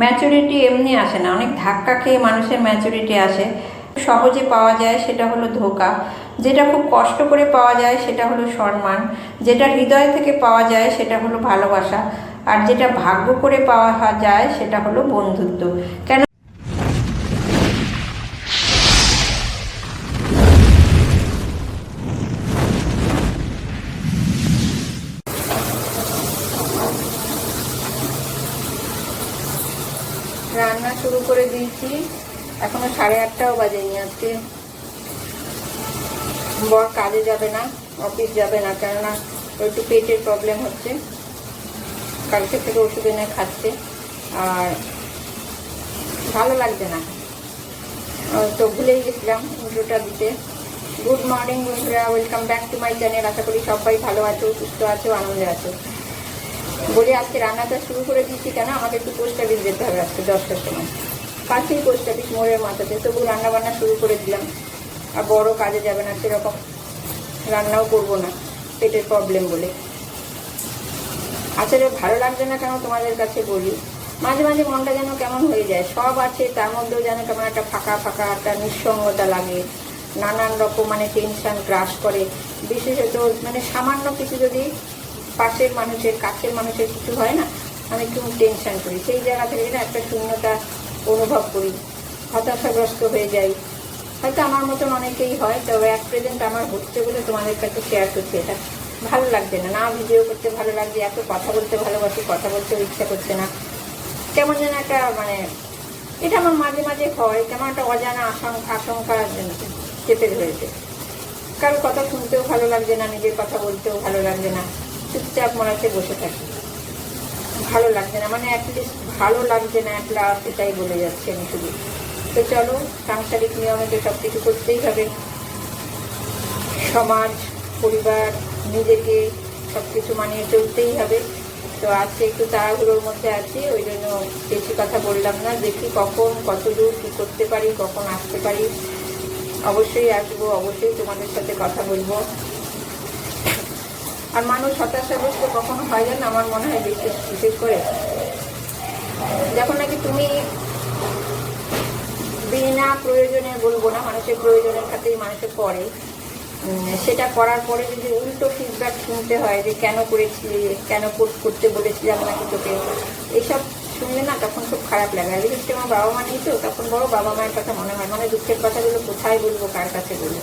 Maturity এমনি আসে না, অনেক ধাক্কা খেয়ে মানুষের ম্যাচুরিটি আসে। সহজে পাওয়া যায় সেটা হলো ধোঁকা, যেটা খুব কষ্ট করে পাওয়া যায় সেটা হলো সম্মান, যেটা হৃদয় থেকে পাওয়া যায় সেটা হলো ভালোবাসা, আর যেটা ভাগ্য করে পাওয়া যায় সেটা হলো বন্ধুত্ব। কেন রান্না শুরু করে দিয়েছি, এখনো 8:30টাও বাজেনি। আজকে বর কাজে যাবে না, অফিস যাবে না, কেননা একটু পেটের প্রবলেম হচ্ছে, কালকে থেকে ওষুধ এনে খাচ্ছে, আর ভালো লাগছে না। তো ভুলেই গেছিলাম ইন্ট্রোটা দিতে। গুড মর্নিং বন্ধুরা, welcome back to my channel. আশা করি সবাই ভালো আছো, সুস্থ আছো, আনন্দে আছো। বলি আজকে রান্নাটা শুরু করে দিচ্ছি কেন, আমাকে একটু পোস্ট অফিস যেতে হবে আজকে 10টার সময়, কাছেই পোস্ট অফিস, মোড়ের মাথাতে। তবু রান্নাবান্না শুরু করে দিলাম। আর বড় কাজে যাবে না, সেরকম রান্নাও করবো না পেটের প্রবলেম বলে। আসলে ভালো লাগছে না কেন তোমাদের কাছে বলি, মাঝে মাঝে মনটা যেন কেমন হয়ে যায়। সব আছে, তার মধ্যেও যেন কেমন একটা ফাঁকা ফাঁকা একটা নিঃসঙ্গতা লাগে, নানান রকম টেনশন গ্রাস করে। বিশেষত সামান্য কিছু যদি পাশের মানুষের, কাছের মানুষের কিছু হয় না, আমি একটু টেনশন করি। সেই জায়গা থেকে না একটা শূন্যতা অনুভব করি, হতাশাগ্রস্ত হয়ে যাই। হয়তো আমার মতন অনেকেই হয়, তবে এক প্রেজেন্ট আমার হচ্ছে বলে তোমাদের কাছে শেয়ার করছি। এটা ভালো লাগছে না, ভিডিও করতে ভালো লাগছে, এত কথা বলতে ভালোবাসি, কথা বলতেও ইচ্ছা করছে না। কেমন যেন একটা এটা আমার মাঝে মাঝে হয়, কেমন একটা অজানা আশঙ্কা চেপে ধরেছে। কারোর কথা শুনতেও ভালো লাগছে না, নিজের কথা বলতেও ভালো লাগছে না, চুপচাপ মনে বসে থাকি। ভালো লাগছে না, অ্যাটলিস্ট ভালো লাগছে না একলা, সেটাই বলে যাচ্ছে আমি শুধু। তো চলো, সাংসারিক নিয়মে তো সব কিছু করতেই হবে, সমাজ, পরিবার, নিজেকে সব কিছু মানিয়ে চলতেই হবে। তো আজকে একটু তাড়াহুড়োর মধ্যে আছি, ওই জন্য বেশি কথা বললাম না। দেখি কখন কতদূর কী করতে পারি, কখন আসতে পারি। অবশ্যই আসবো, অবশ্যই তোমাদের সাথে কথা বলবো। আর মানুষ হতাশাগ্রস্ত কখনো হয় যেন, আমার মনে হয় বিশেষ করে যখন নাকি তুমি বিনা প্রয়োজনে, বলবো না, মানুষের প্রয়োজনের খাতেই মানুষের পড়ে, সেটা করার পরে যদি উল্টো ফিডব্যাক শুনতে হয় যে কেন করেছিলি, কেন করতে বলেছিলাম নাকি তোকে, এইসব শুনলে না তখন খুব খারাপ লাগে। আর বিশেষ করে আমার বাবা মা নেই তো, তখন বড় বাবা মায়ের কথা মনে হয়, দুঃখের কথাগুলো কোথায় বলবো, কার কাছে বলবো।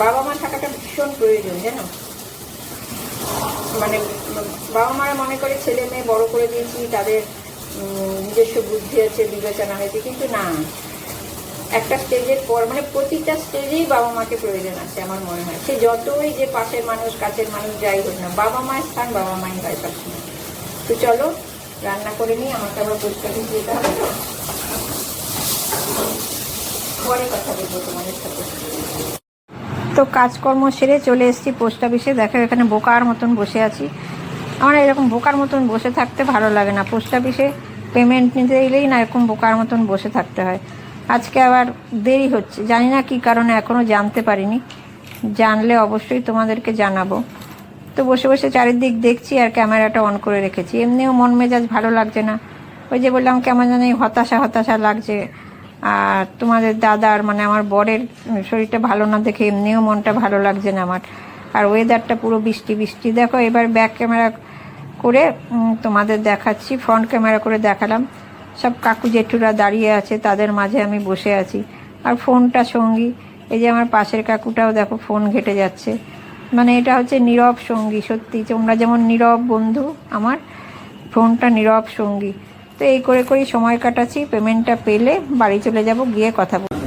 বাবা মা থাকাটা ভীষণ প্রয়োজন, জানো। বাবা মারা মনে করে ছেলে মেয়ে বড় করে দিয়েছি, তাদের নিজস্ব বুদ্ধি আছে, বিবেচনা হয়েছে, কিন্তু না, একটা স্টেজের পর প্রতিটা স্টেজেই বাবা মাকে প্রয়োজন আছে আমার মনে হয়। সে যতই যে পাশের মানুষ, কাছের মানুষ, যাই হোক না, বাবা মায়ের স্থান বাবা মাই হয় সবসময়। তো চলো রান্না করে নিই, আমাকে আবার পোস্ট অফিস যেতে হবে, তো পরে কথা বলবো তোমাদের সাথে। তো কাজকর্ম সেরে চলে এসেছি পোস্ট অফিসে। দেখো এখানে বোকার মতন বসে আছি। আমার এরকম বোকার মতন বসে থাকতে ভালো লাগে না। পোস্ট অফিসে পেমেন্ট নিতে এলেই না এরকম বোকার মতন বসে থাকতে হয়। আজকে আবার দেরি হচ্ছে, জানি না কী কারণে, এখনও জানতে পারিনি। জানলে অবশ্যই তোমাদেরকে জানাবো। তো বসে বসে চারিদিক দেখছি আর ক্যামেরাটা অন করে রেখেছি। এমনিও মন মেজাজ ভালো লাগছে না, ওই যে বললাম কেমন জানি হতাশা হতাশা লাগছে। আর তোমাদের দাদার আমার বরের শরীরটা ভালো না দেখে এমনিও মনটা ভালো লাগছে না আমার। আর ওয়েদারটা পুরো বৃষ্টি বৃষ্টি। দেখো এবার ব্যাক ক্যামেরা করে তোমাদের দেখাচ্ছি, ফ্রন্ট ক্যামেরা করে দেখালাম। সব কাকু জেঠুরা দাঁড়িয়ে আছে, তাদের মাঝে আমি বসে আছি, আর ফোনটা সঙ্গী। এই যে আমার পাশের কাকুটাও দেখো ফোন ঘেটে যাচ্ছে। এটা হচ্ছে নীরব সঙ্গী। সত্যি তোমরা যেমন নীরব বন্ধু, আমার ফোনটা নীরব সঙ্গী। তো এই করে করেই সময় কাটাচ্ছি। পেমেন্টটা পেলে বাড়ি চলে যাব, গিয়ে কথা বলব।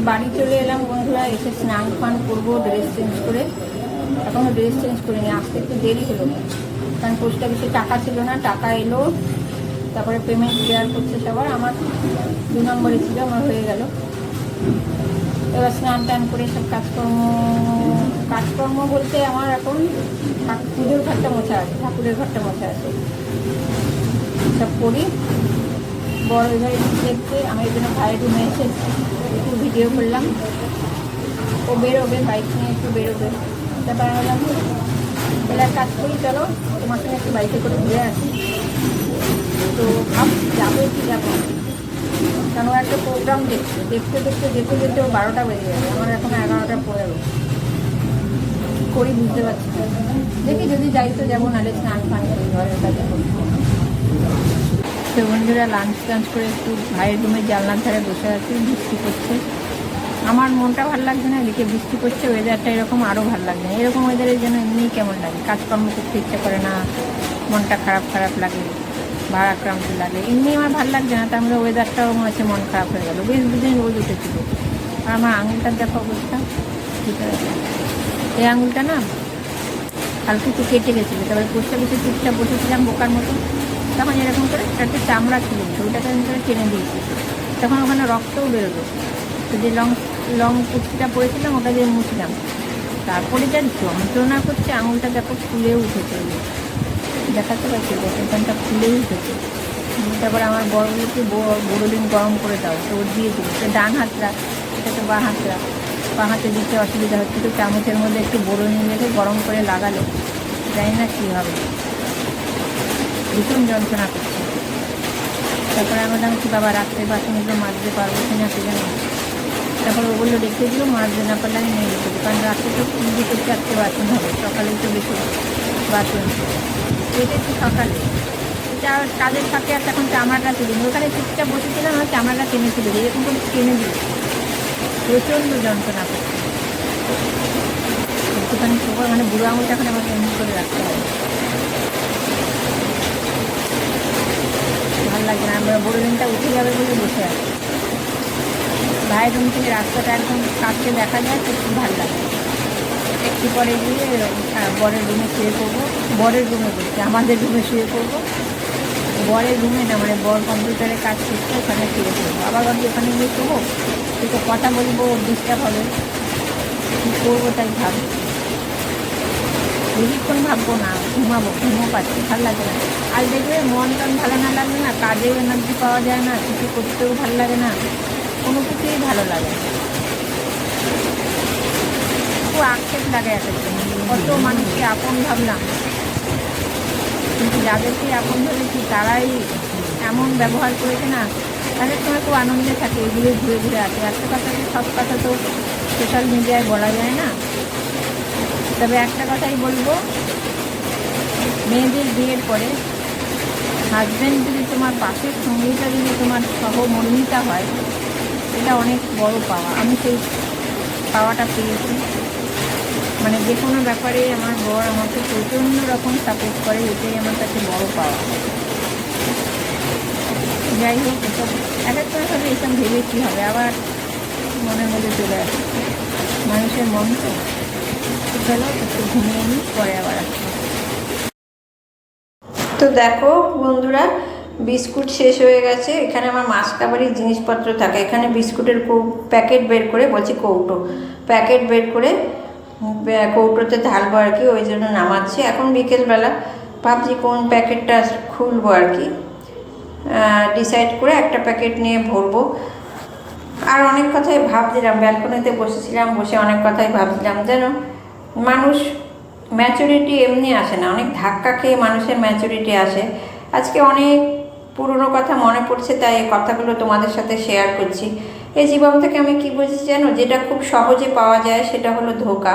বাড়ি চলে এলাম বন্ধুরা, এসে স্নান ফান করবো, ড্রেস চেঞ্জ করে। এখনও ড্রেস চেঞ্জ করিনি, আসতে একটু দেরি হলো, কারণ পোস্ট অফিসে টাকা ছিল না। টাকা এলো, তারপরে পেমেন্ট ক্লিয়ার করছে সবার। আমার 2 নম্বরে ছিল, আমার হয়ে গেল। এবার স্নান টান করে সব কাজকর্ম বলতে আমার এখন পুজোর ঘরটা মোছা আছে, ঠাকুরের ঘরটা মোছা আছে, সব করি। বড় এবারে দেখতে আমি এই জন্য ভাইয়ের রুমে এসে একটু ভিডিও করলাম। ও বেরোবে, বাইক নিয়ে একটু বেরোবে, তারপর বললাম এলার কাজ করি, চলো তোমার সঙ্গে একটু বাইকে করে ঘুরে আসি। তো যাবো কি যাবো, কারণ ও একটা প্রোগ্রাম দেখতে দেখতে দেখতে যেতে যেতে ও 12টা বেজে যাবে, আমার এখন 11টা পড়ে করি বুঝতে পারছি না। দেখি যদি যাই তো যাবো, নাহলে স্নান ফান করি ঘরের কাছে করবো। তো বন্ধুরা লাঞ্চ টাঞ্চ করে একটু ভাইয়ের রুমের জানলার ধারে বসে আছি, বৃষ্টি পড়ছে। আমার মনটা ভালো লাগছে না, এদিকে বৃষ্টি পড়ছে, ওয়েদারটা এরকম আরও ভালো লাগছে না। এরকম ওয়েদারের জন্য এমনিই কেমন লাগে, কাজকর্ম করতে ইচ্ছে করে না, মনটা খারাপ খারাপ লাগে, ভারাক্রান্ত লাগে। এমনি আমার ভালো লাগছে না, তার মধ্যে ওয়েদারটাও মনে হচ্ছে মন খারাপ হয়ে গেলো। বেশ দুদিন রোদ উঠেছিল, আর আমার আঙুলটার দেখো অবস্থা ভিতরে। এই আঙুলটা না হালকা একটু কেটে গেছিলো, তারপরে পোস্ট অফিসে চুপচাপ বসেছিলাম বোকার মতো, তখন এরকম করে একটা চামড়া ছিল, ওইটাকে আমি করে টেনে দিয়েছি, তখন ওখানে রক্তও বেরোলো। তো যে লং কুর্তিটা পরেছিলাম ওটা দিয়ে মুছলাম, তারপরে যা যন্ত্রণা করছে, আঙুলটা দেখো ফুলেও উঠেছে, দেখাতে পারছি ওখানটা ফুলেই উঠেছে। তারপরে আমার বড়গুলোকে বোরোলিন গরম করে দাও, তো ওর দিয়ে দিল। তো ডান হাতটা, এটা তো বাঁ হাতটা, বাঁ হাতে দিতে অসুবিধা হচ্ছে, তো চামচের মধ্যে একটু বোরোলিন রেখে গরম করে লাগালে জানি না কী হবে, ভীষণ যন্ত্রণা করছে। তারপরে আমরা কি বাবা রাত্রে বাসনগুলো মাজতে পারবো কিনা কি জানি, তারপরে ওগুলো রেখে দিল, মাজতে না পারলে আমি নিয়ে রেখে দিই, কারণ রাত্রে তো 3-4টে বাসন হবে, সকালে তো বেশি বাসন, এটা একটু সকালে কাজের ফাঁকে আর তখন চামড়াটা তুলে দিই, ওখানে চুপচাপ বসেছিলাম, আমার চামড়াটা টেনে তুলে দিই, এরকম করে টেনে দিই, প্রচণ্ড যন্ত্রণা করছে। একটুখানি সময় মানে বুড়ো আঙুলটা এখন আমাকে এমনি করে রাখতে হবে, ভালো লাগছে না। আমরা বড় দিনটা উঠে যাবে বলে বসে আছি, ভাইয়ের রুম থেকে রাস্তাটা একদম কাছে দেখা যায়, তো খুব ভালো লাগে। একটু পরে গিয়ে বরের রুমে শুয়ে পড়বো, বরের রুমে বলছি আমাদের রুমে শুয়ে পড়বো, বরের রুমে না মানে বর কম্পিউটারে কাজ করছে, ওখানে শুয়ে পড়বো। আবার ভাবছি ওখানে গিয়ে শোবো, একটু কথা বলবো, ডিস্টার্ব হবে, কী করবো তাই ভাবি, বেশিক্ষণ ভাববো না, ঘুমো পাচ্ছি, ভালো লাগে না। আর দেখবে মন টন ভালো না লাগবে না, কাজেও এনার্জি পাওয়া যায় না, কিছু করতেও ভালো লাগে না, কোনো কিছুই ভালো লাগে না, খুব আক্ষেপ লাগে একটা। কত মানুষকে আপন ভাবলাম, কিন্তু যাদেরকে আপন ভেবেছি তারাই এমন ব্যবহার করেছে না, তাদের সময় খুব আনন্দে থাকে, এগুলো ঘুরে ঘুরে আসে। একটা কথা, সব কথা তো সোশ্যাল মিডিয়ায় বলা যায় না, তবে একটা কথাই বলবো, মেয়েদের বিয়ের পরে হাজব্যান্ড যদি তোমার পাশের সঙ্গীটা যদি তোমার সহমর্মিতা হয়, এটা অনেক বড় পাওয়া। আমি সেই পাওয়াটা পেয়েছি, মানে যে কোনো ব্যাপারে আমার বর আমাকে প্রচণ্ড রকম সাপোর্ট করে, এটাই আমার কাছে বড় পাওয়া। যাই হোক, এসব এক একটা সাথে এসব ভেবে কী হবে, আবার মনের মধ্যে চলে আসে, মানুষের মন তো। চলো একটু ঘুমিয়ে নিই, পরে আবার আসবো। তো দেখো বন্ধুরা, বিস্কুট শেষ হয়ে গেছে, এখানে আমার মাসকাবারির জিনিসপত্র থাকে, এখানে বিস্কুটের প্যাকেট বের করে, বলছি কৌটো, প্যাকেট বের করে কৌটোতে ঢালবো আর কি, ওই জন্য নামাচ্ছি। এখন বিকেলবেলা ভাবছি কোন প্যাকেটটা খুলবো আর কি, ডিসাইড করে একটা প্যাকেট নিয়ে ভরবো। আর অনেক কথাই ভাবছিলাম, ব্যালকনিতে বসেছিলাম, বসে অনেক কথাই ভাবছিলাম, যেন মানুষ ম্যাচুরিটি এমনি আসে না, অনেক ধাক্কা খেয়ে মানুষের ম্যাচুরিটি আসে। আজকে অনেক পুরনো কথা মনে পড়ছে, তাই এই কথাগুলো তোমাদের সাথে শেয়ার করছি। এই জীবন থেকে আমি কি বুঝেছি জানো, যেটা খুব সহজে পাওয়া যায় সেটা হলো ধোঁকা,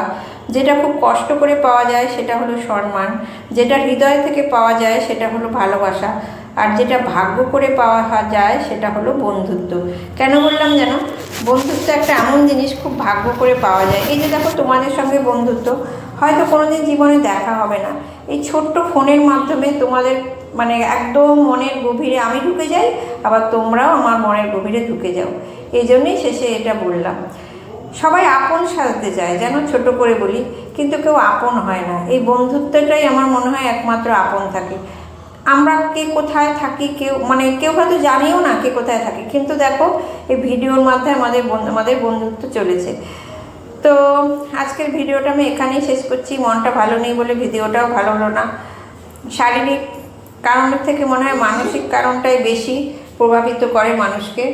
যেটা খুব কষ্ট করে পাওয়া যায় সেটা হলো সম্মান, যেটা হৃদয় থেকে পাওয়া যায় সেটা হলো ভালোবাসা, আর যেটা ভাগ্য করে পাওয়া যায় সেটা হলো বন্ধুত্ব। কেন বললাম জানো, বন্ধুত্ব একটা এমন জিনিস খুব ভাগ্য করে পাওয়া যায়। এই যে দেখো তোমাদের সঙ্গে বন্ধুত্ব, হয়তো কোনোদিন জীবনে দেখা হবে না, এই ছোট্ট ফোনের মাধ্যমে তোমাদের মানে একদম মনের গভীরে আমি ঢুকে যাই, আবার তোমরাও আমার মনের গভীরে ঢুকে যাও। এই জন্যই শেষে এটা বললাম। সবাই আপন সাজতে চায়, যেন ছোট করে বলি, কিন্তু কেউ আপন হয় না। এই বন্ধুত্বটাই আমার মনে হয় একমাত্র আপন থাকে। আমরা কে কোথায় থাকি কেউ হয়তো জানিও না কে কোথায় থাকি, কিন্তু দেখো এই ভিডিওর মাধ্যমে আমাদের বন্ধুত্ব চলেছে। তো আজকের ভিডিওটা আমি এখানেই শেষ করছি। মনটা ভালো নেই বলে ভিডিওটাও ভালো হলো না। শারীরিক কারণের থেকে মনে হয় মানসিক কারণটাই বেশি প্রভাবিত করে মানুষকে।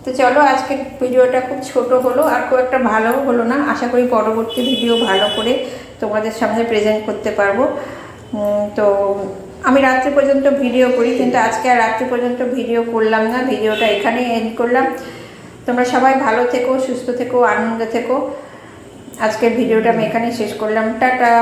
তো চলো, আজকের ভিডিওটা খুব ছোট হলো, আর খুব একটা ভালো হলো না। আশা করি পরবর্তী ভিডিও ভালো করে তোমাদের সামনে প্রেজেন্ট করতে পারবো। তো আমি রাত্রি পর্যন্ত ভিডিও করি, কিন্তু আজকে আর রাত্রি পর্যন্ত ভিডিও করলাম না, ভিডিওটা এখানেই এন্ড করলাম। তোমরা সবাই ভালো থেকো, সুস্থ থেকো, আনন্দে থেকো। আজকের ভিডিওটা আমি এখানেই শেষ করলাম। টাটা।